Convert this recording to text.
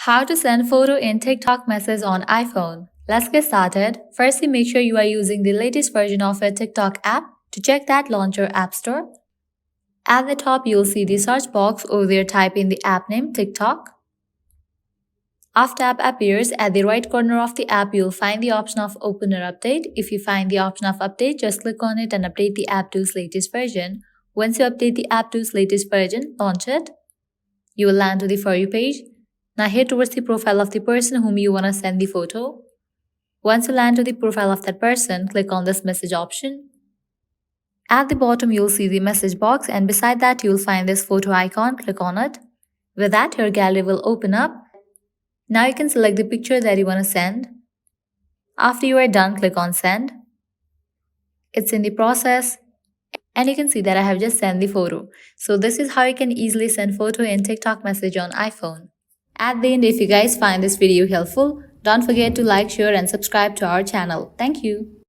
How to send photo in TikTok message on iPhone. Let's get started. Firstly, make sure you are using the latest version of your TikTok app. To check that, launch your App Store. At the top, you'll see the search box. Over there, type in the app name TikTok. After app appears, at the right corner of the app, you'll find the option of Open or Update. If you find the option of Update, just click on it and update the app to its latest version. Once you update the app to its latest version, launch it. You will land to the For You page. Now head towards the profile of the person whom you want to send the photo. Once you land to the profile of that person, click on this message option. At the bottom, you'll see the message box, and beside that, you'll find this photo icon. Click on it. With that, your gallery will open up. Now you can select the picture that you want to send. After you are done, click on Send. It's in the process. And you can see that I have just sent the photo. So this is how you can easily send photo in TikTok message on iPhone. At the end, if you guys find this video helpful, don't forget to like, share and subscribe to our channel. Thank you.